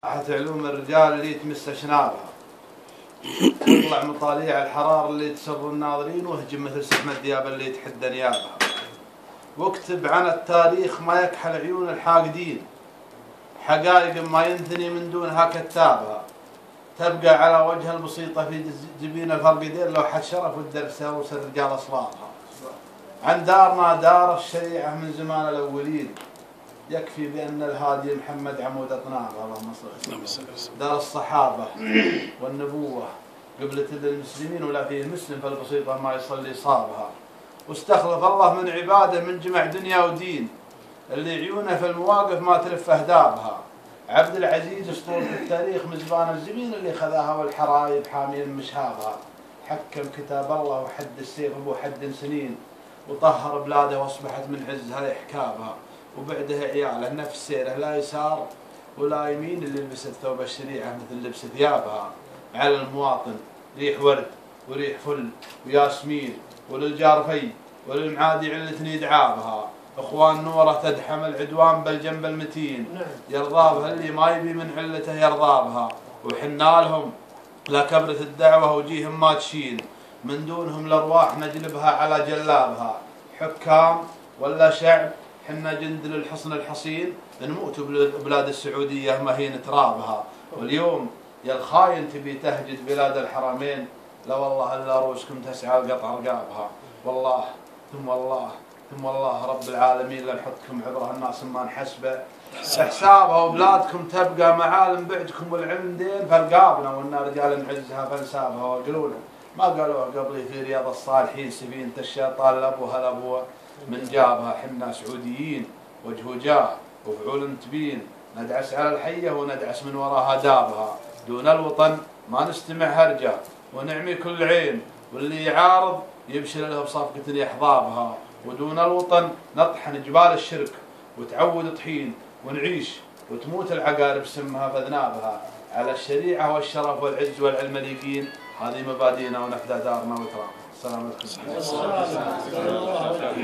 علوم الرجال اللي تمس أشنابها، تطلع مطاليع الحرار اللي تسر الناظرين، واهجم مثل سحم الدياب اللي تحدى نيابها. واكتب عن التاريخ ما يكحل عيون الحاقدين، حقائق ما ينثني من دونها كتابها. تبقى على وجه البسيطة في جبين الفرقدين لوحة شرف والدرسة وسر رجال أصلابها. عن دارنا دار الشريعة من زمان الأولين، يكفي بأن الهادي محمد عمود أطنابها. اللهم صل وسلم. دار الصحابة والنبوة قبلة للمسلمين، ولا فيه مسلم فالبسيطة ما يصلي صابها. واستخلف الله من عباده من جمع دنيا ودين، اللي عيونه في المواقف ما تلف أهدابها. عبد العزيز اسطورة التاريخ مزبان الزمين، اللي خذاها والحرايب حامين مشهابها. حكم كتاب الله وحد السيف ابو حد سنين، وطهر بلاده واصبحت من عزها احكابها. وبعدها عياله نفس سيره لا يسار ولا يمين، اللي لبست ثوب الشريعه مثل لبس ثيابها. على المواطن ريح ورد وريح فل وياسمين، وللجار في وللمعادي علة يدعابها. اخوان نوره تدحم العدوان بالجنب المتين، يرضى بها اللي ما يبي من علته يرضى بها. وحنا لهم لا كبرة الدعوه وجيهم ما تشين، من دونهم الارواح نجلبها على جلابها. حكام ولا شعب حنا جند للحصن الحصين، نموت بلاد السعوديه مهين ترابها. واليوم يا الخاين تبي تهجد بلاد الحرمين، لا والله الا روسكم تسعى لقطع رقابها. والله ثم والله ثم والله رب العالمين لنحطكم عبره الناس ما نحسبه حسابها. وبلادكم تبقى معالم بعدكم والعلم دين فرقابنا، وان رجال نعزها فنسابها. وقالوا ما قالوها قبلي في رياض الصالحين، سفينة الشيطان لابوها لابوها من جابها. حنا سعوديين وجه وجاه وفعول تبين، ندعس على الحيه وندعس من وراها دابها. دون الوطن ما نستمع هرجه ونعمي كل عين، واللي يعارض يبشر له بصفقة يحضابها. ودون الوطن نطحن جبال الشرك وتعود طحين، ونعيش وتموت العقارب سمها فذنابها. على الشريعة والشرف والعز والعلم اليقين، هذه مبادئنا ونفذ دارنا وترابها. السلام عليكم.